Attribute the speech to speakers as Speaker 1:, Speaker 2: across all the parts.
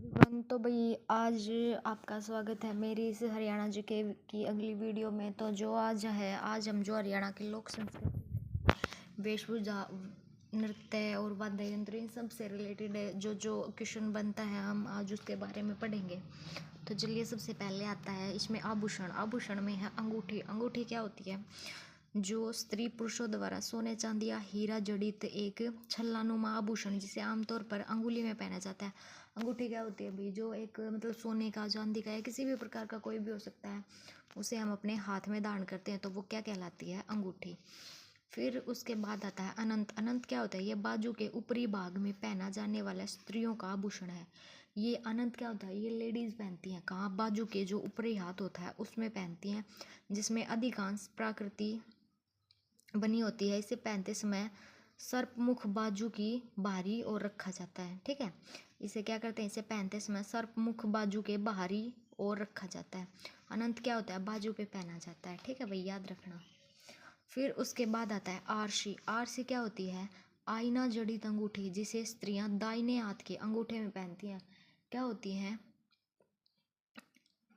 Speaker 1: Everyone. तो भाई आज आपका स्वागत है मेरी इस हरियाणा जीके की अगली वीडियो में। तो जो आज हम जो हरियाणा के लोक संस्कृति, वेशभूषा, नृत्य और वाद्य यंत्र, इन सब से रिलेटेड है जो क्वेश्चन बनता है, हम आज उसके बारे में पढ़ेंगे। तो चलिए, सबसे पहले आता है इसमें आभूषण। आभूषण में है अंगूठी। अंगूठी क्या होती है? जो स्त्री पुरुषों द्वारा सोने चांदी या हीरा जड़ित एक छल्लानुमा आभूषण, जिसे आमतौर पर अंगुली में पहना जाता है। अंगूठी क्या होती है भाई? जो एक मतलब सोने का, चांदी का या किसी भी प्रकार का कोई भी हो सकता है, उसे हम अपने हाथ में धारण करते हैं, तो वो क्या कहलाती है? अंगूठी। फिर उसके बाद आता है अनंत। अनंत क्या होता है? ये बाजू के ऊपरी भाग में पहना जाने वाला स्त्रियों का आभूषण है। ये अनंत क्या होता है? ये लेडीज पहनती हैं। कहाँ? बाजू के जो ऊपरी हाथ होता है उसमें पहनती हैं, जिसमें अधिकांश प्राकृति बनी होती है। इसे पहनते समय सर्पमुख बाजू की बाहरी ओर रखा जाता है। ठीक है, इसे क्या करते हैं? इसे पहनते समय सर्पमुख बाजू के बाहरी ओर रखा जाता है। अनंत क्या होता है? बाजू पे पहना जाता है। ठीक है भाई, याद रखना। फिर उसके बाद आता है आरसी। आरसी क्या होती है? आईना जड़ित अंगूठी, जिसे स्त्रियां दाहिने हाथ के अंगूठे में पहनती हैं। क्या होती है?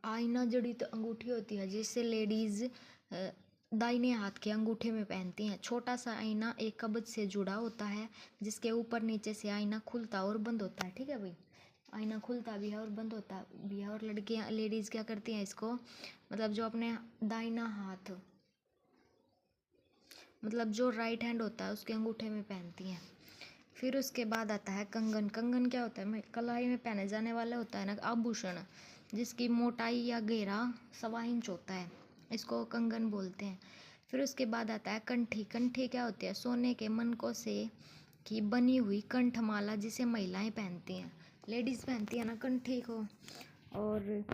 Speaker 1: आईना जड़ित अंगूठी होती है, जिसे लेडीज दाहिने हाथ के अंगूठे में पहनती हैं। छोटा सा आईना एक कवच से जुड़ा होता है, जिसके ऊपर नीचे से आईना खुलता और बंद होता है। ठीक है भाई, आईना खुलता भी है और बंद होता भी है। और लड़कियां, लेडीज क्या करती हैं इसको? मतलब जो अपने दाहिना हाथ, मतलब जो राइट हैंड होता है, उसके अंगूठे में पहनती हैं। फिर उसके बाद आता है कंगन। कंगन क्या होता है? कलाई में पहने जाने वाला होता है ना आभूषण, जिसकी मोटाई या घेरा 1.25 इंच होता है, इसको कंगन बोलते हैं। फिर उसके बाद आता है कंठी। कंठी क्या होती है? सोने के मनकों से की बनी हुई कंठमाला, जिसे महिलाएं पहनती हैं। लेडीज पहनती है ना कंठी को, और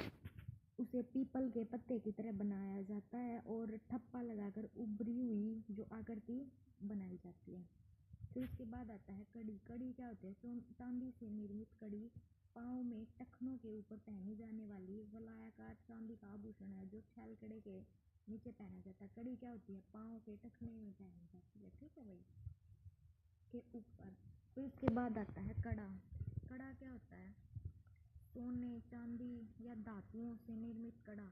Speaker 1: उसे पीपल के पत्ते की तरह बनाया जाता है और ठप्पा लगाकर उभरी हुई जो आकृति बनाई जाती है। फिर उसके बाद आता है कड़ी। कड़ी क्या होती है? चांदी से निर्मित कड़ी पाँव में टखनों के ऊपर पहनी जाने वाली वलयाकार चांदी का आभूषण है, जो छलकड़े के नीचे पहना जाता है। कड़ी क्या होती है? पाँव के टखने में पहनी जाती है। ठीक है भाई, के ऊपर। फिर उसके बाद आता है कड़ा। कड़ा क्या होता है? सोने, चांदी या धातुओं से निर्मित कड़ा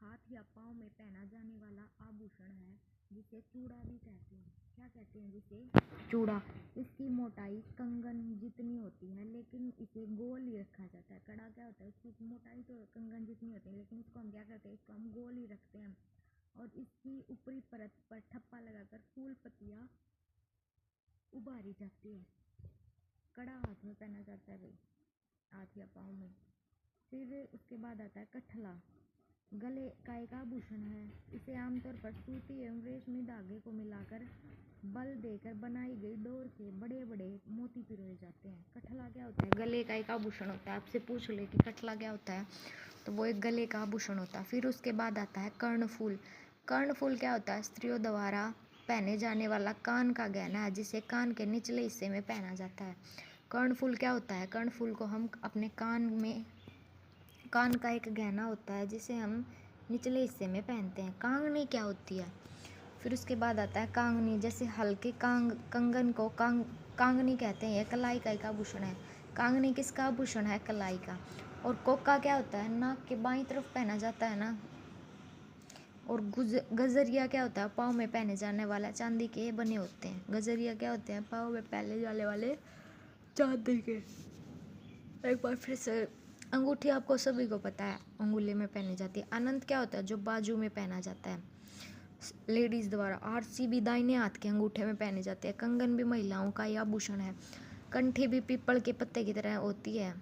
Speaker 1: हाथ या पाँव में पहना जाने वाला आभूषण है, जिसे चूड़ा भी कहते हैं। क्या कहते हैं जिसे? चूड़ा। इसकी मोटाई कंगन जितनी होती है, लेकिन इसे गोल ही रखा जाता है। कड़ा क्या होता है? इसकी मोटाई तो कंगन जितनी होती है, लेकिन इसको हम क्या करते हैं? इसको हम गोल ही रखते हैं, और इसकी ऊपरी परत पर ठप्पा लगाकर फूल पत्तियां उभारी जाती है। कड़ा हाथ में पहना जाता है भाई, हाथ या पाँव में। फिर उसके बाद आता है कठला। गले का एक आभूषण है। इसे आमतौर पर सूती एवं रेशमी धागे को मिलाकर बल देकर बनाई गई डोर के बड़े बड़े मोती पिरोए जाते हैं। कठला क्या होता है? गले का एक आभूषण होता है। आपसे पूछ ले कि कठला क्या होता है, तो वो एक गले का आभूषण होता है। फिर उसके बाद आता है कर्णफूल। कर्णफूल क्या होता है? स्त्रियों द्वारा पहने जाने वाला कान का गहना है, जिसे कान के निचले हिस्से में पहना जाता है। कर्णफूल क्या होता है? कर्णफूल को हम अपने कान का एक गहना होता है, जिसे हम निचले हिस्से में पहनते हैं। कांगनी क्या होती है? फिर उसके बाद आता है कांगनी। जैसे हल्के कंगन को कांगनी कहते हैं। यह कलाई का एक आभूषण है। कांगनी किसका आभूषण है? कलाई का। और कोका क्या होता है? नाक के बाईं तरफ पहना जाता है ना। और गजरिया क्या होता है? पाँव में पहने जाने वाला चांदी के बने होते हैं। गजरिया क्या होते हैं? पाँव में पहने जाने वाले चांदी के। एक बार फिर से, अंगूठी आपको सभी को पता है, अंगुली में पहनी जाती है। अनंत क्या होता है? जो बाजू में पहना जाता है लेडीज द्वारा। आरसी भी दाहिने हाथ के अंगूठे में पहने जाते हैं। कंगन भी महिलाओं का ही आभूषण है। कंठी भी पीपल के पत्ते की तरह होती है।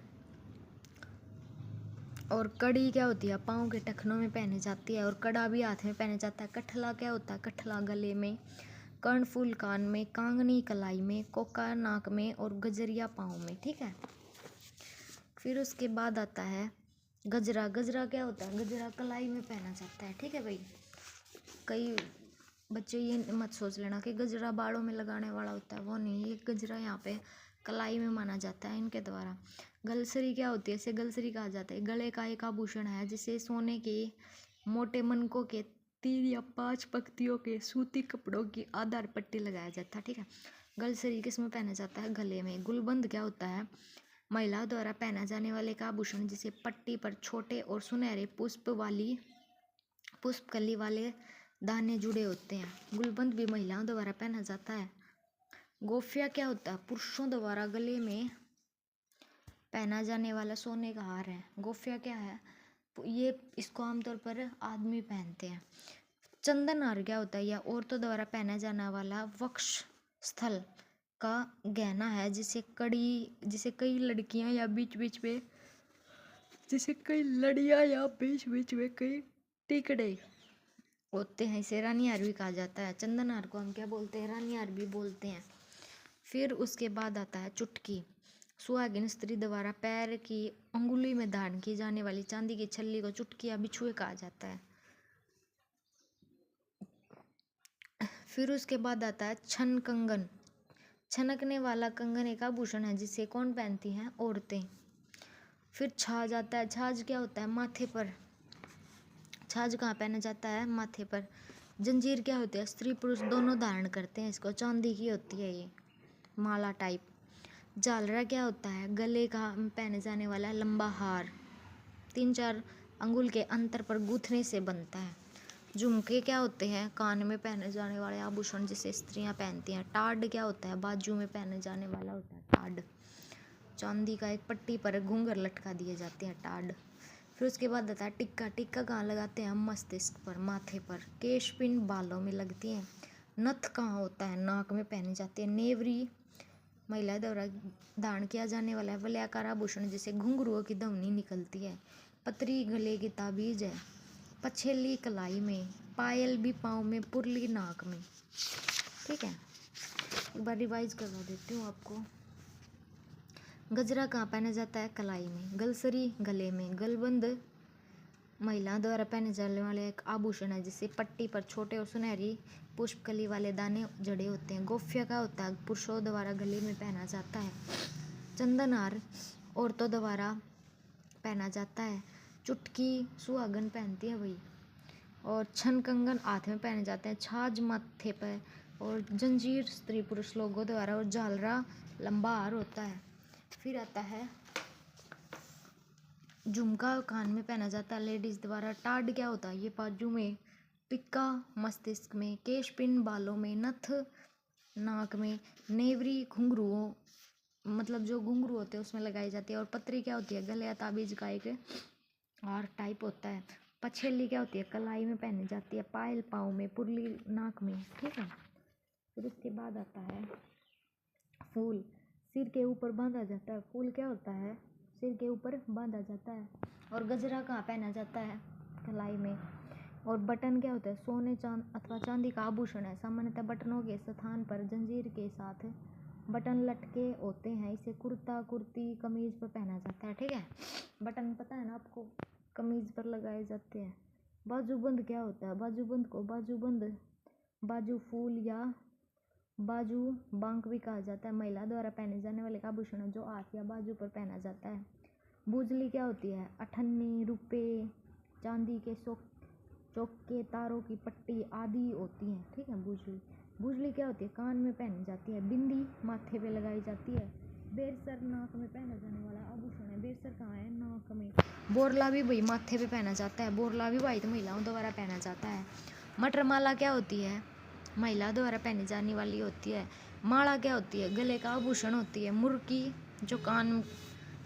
Speaker 1: और कड़ी क्या होती है? पाँव के टखनों में पहनी जाती है। और कड़ा भी हाथ में पहने जाता है। कठला क्या होता है? कठला गले में, कर्णफूल कान में, कांगनी कलाई में, कोका नाक में, और गजरिया पाँव में। ठीक है। फिर उसके बाद आता है गजरा। गजरा क्या होता है? गजरा कलाई में पहना जाता है। ठीक है भाई, कई बच्चे ये मत सोच लेना कि गजरा बालों में लगाने वाला होता है, वो नहीं। ये गजरा यहाँ पे कलाई में माना जाता है इनके द्वारा। गलसरी क्या होती है? इसे गलसरी कहा जाता है। गले का एक आभूषण है, जिसे सोने के मोटे मनकों के 3 या 5 पंक्तियों के सूती कपड़ों की आधार पट्टी लगाया जाता है। ठीक है। गलसरी किस में पहना जाता है? गले में। गुलबंद क्या होता है? महिलाओं द्वारा पहना जाने वाले का आभूषण जिसे पट्टी पर छोटे और सुनहरे पुष्पकली वाले दाने जुड़े होते हैं। गुलबंद भी महिलाओं द्वारा पहना जाता है। गोफिया क्या होता है? पुरुषों द्वारा गले में पहना जाने वाला सोने का हार है। गोफिया क्या है? ये इसको आमतौर पर आदमी पहनते हैं। चंदन हार क्या होता है? यह औरतों द्वारा पहना जाने वाला वक्ष स्थल का गहना है जिसे कई लड़कियां या बीच बीच में कई टिकड़े होते हैं। इसे रानी हार भी कहा जाता है। चंदन हार को हम क्या बोलते हैं? रानी हार भी बोलते हैं। फिर उसके बाद आता है चुटकी। सुहागिन स्त्री द्वारा पैर की अंगुली में धारण की जाने वाली चांदी की छल्ली को चुटकी या बिछुए कहा जाता है। फिर उसके बाद आता है छन कंगन। छनकने वाला कंगन एक आभूषण है जिसे कौन पहनती हैं? औरतें। फिर छाछ आता है। छाछ क्या होता है? माथे पर। छाछ कहाँ पहना जाता है? माथे पर। जंजीर क्या होती है? स्त्री पुरुष दोनों धारण करते हैं इसको। चांदी की होती है ये, माला टाइप। झालरा क्या होता है? गले का पहने जाने वाला लंबा हार 3-4 अंगुल के अंतर पर गूंथने से बनता है। झुमके क्या होते हैं? कान में पहने जाने वाले आभूषण जिसे स्त्रियां पहनती हैं। टाड क्या होता है? बाजू में पहने जाने वाला होता है टाड। चांदी का एक पट्टी पर घूंघर लटका दिए जाते हैं, टाड। फिर उसके बाद आता है टिक्का। टिक्का कहाँ लगाते हैं? हम मस्तिष्क पर, माथे पर। केशपिन बालों में लगती हैं। नथ कहाँ होता है? नाक में पहनी जाती है। नेवरी महिला द्वारा धारण किया जाने वाला है वलयाकार आभूषण जिसे घुंघरुओं की ध्वनि निकलती है। पतरी गले की ताबीज है। पछेली कलाई में। पायल भी पाँव में। पुरली नाक में। ठीक है, एक बार रिवाइज करवा देती हूँ आपको। गजरा कहाँ पहना जाता है? कलाई में। गलसरी गले में। गलबंद महिलाओं द्वारा पहने जाने वाले एक आभूषण है जिसे पट्टी पर छोटे और सुनहरी पुष्पकली वाले दाने जड़े होते हैं। गोफिया का होता है? पुरुषों द्वारा गले में पहना जाता है। चंदनहार औरतों द्वारा पहना जाता है। चुटकी सुहागन पहनती है वही। और छन कंगन हाथ में पहने जाते हैं। छाछ माथे पर। और जंजीर स्त्री पुरुष लोगों द्वारा। और झालरा लंबा हार होता है। फिर आता है झुमका, कान में पहना जाता है लेडीज द्वारा। टाड क्या होता है? ये बाजू में। टिक्का मस्तिष्क में। केशपिन बालों में। नथ नाक में। नेवरी घुंघरुओं, मतलब जो घुंघरू होते हैं उसमें लगाई जाती है। और पतरी क्या होती है? गले या ताबीज का एक हार टाइप होता है। पछेली क्या होती है? कलाई में पहनी जाती है। पायल पाँव में। पुरली नाक में। ठीक है, फिर उसके बाद आता है फूल। सिर के ऊपर बांधा जाता है। फूल क्या होता है? सिर के ऊपर बांधा जाता है। और गजरा कहाँ पहना जाता है? कलाई में। और बटन क्या होता है? सोने चांद अथवा चांदी का आभूषण है। सामान्यतः बटनों के स्थान पर जंजीर के साथ बटन लटके होते हैं। इसे कुर्ता कुर्ती कमीज पर पहना जाता है। ठीक है, बटन पता है ना आपको, कमीज पर लगाए जाते हैं। बाजूबंद क्या होता है? बाजूबंद को बाजू फूल या बाजू बांक भी कहा जाता है। महिला द्वारा पहने जाने वाले आभूषण जो हाथ या बाजू पर पहना जाता है। बुजली क्या होती है? अठन्नी, रुपए, चांदी के चौके, तारों की पट्टी आदि होती हैं। ठीक है, बुजली क्या होती है? कान में पहनी जाती है। बिंदी माथे पे लगाई जाती है। बेरसर नाक में पहना जाने वाला आभूषण है। बेरसर कहाँ है? नाक में। बोरला भी भाई माथे पे पहना जाता है। बोरला भी भाई तो महिलाओं द्वारा पहना जाता है। मटरमाला क्या होती है? महिला द्वारा पहनी जाने वाली होती है। माला क्या होती है? गले का आभूषण होती है। मुर्की जो कान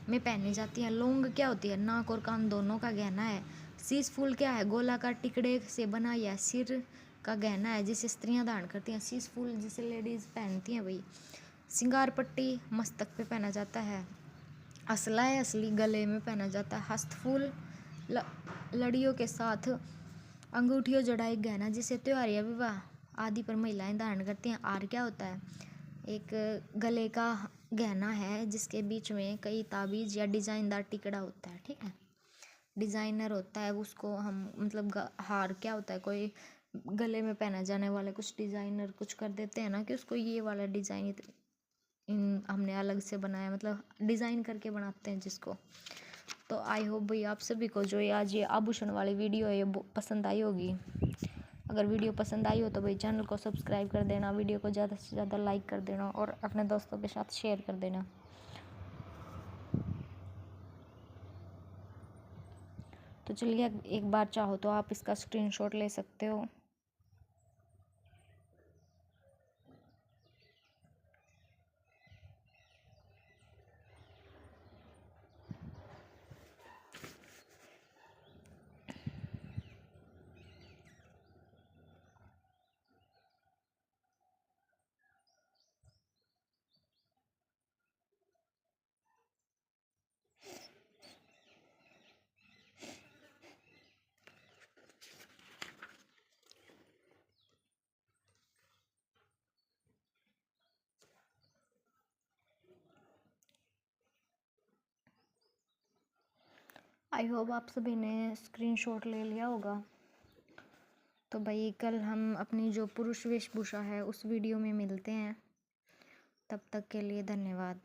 Speaker 1: में पहनी जाती है। लौंग क्या होती है? नाक और कान दोनों का गहना है। शीश फूल क्या है? गोलाकार टिकड़े से बना या सिर का गहना है जिसे स्त्रियां धारण करती हैं। शीश फूल जिसे लेडीज पहनती हैं वही। सिंगार पट्टी मस्तक पे पहना जाता है। असला है असली, गले में पहना जाता है। हस्तफूल लड़ियों के साथ अंगूठियों जड़ा एक गहना जिसे त्योहार या विवाह आदि पर महिलाएं धारण करती हैं। आर क्या होता है? एक गले का गहना है जिसके बीच में कई ताबीज या डिजाइनदार टिकड़ा होता है। ठीक है, डिजाइनर होता है उसको हम, मतलब हार क्या होता है? कोई गले में पहना जाने वाला कुछ डिजाइनर कुछ कर देते हैं ना कि उसको ये वाला डिजाइन हमने अलग से बनाया, मतलब डिजाइन करके बनाते हैं जिसको। तो आई होप भाई आप सभी को जो आज ये आभूषण वाली वीडियो है ये पसंद आई होगी। अगर वीडियो पसंद आई हो तो भाई चैनल को सब्सक्राइब कर देना, वीडियो को ज़्यादा से ज़्यादा लाइक कर देना और अपने दोस्तों के साथ शेयर कर देना। तो चलिए एक बार चाहो तो आप इसका स्क्रीनशॉट ले सकते हो। आई होप आप सभी ने स्क्रीनशॉट ले लिया होगा। तो भाई कल हम अपनी जो पुरुष वेशभूषा है उस वीडियो में मिलते हैं। तब तक के लिए धन्यवाद।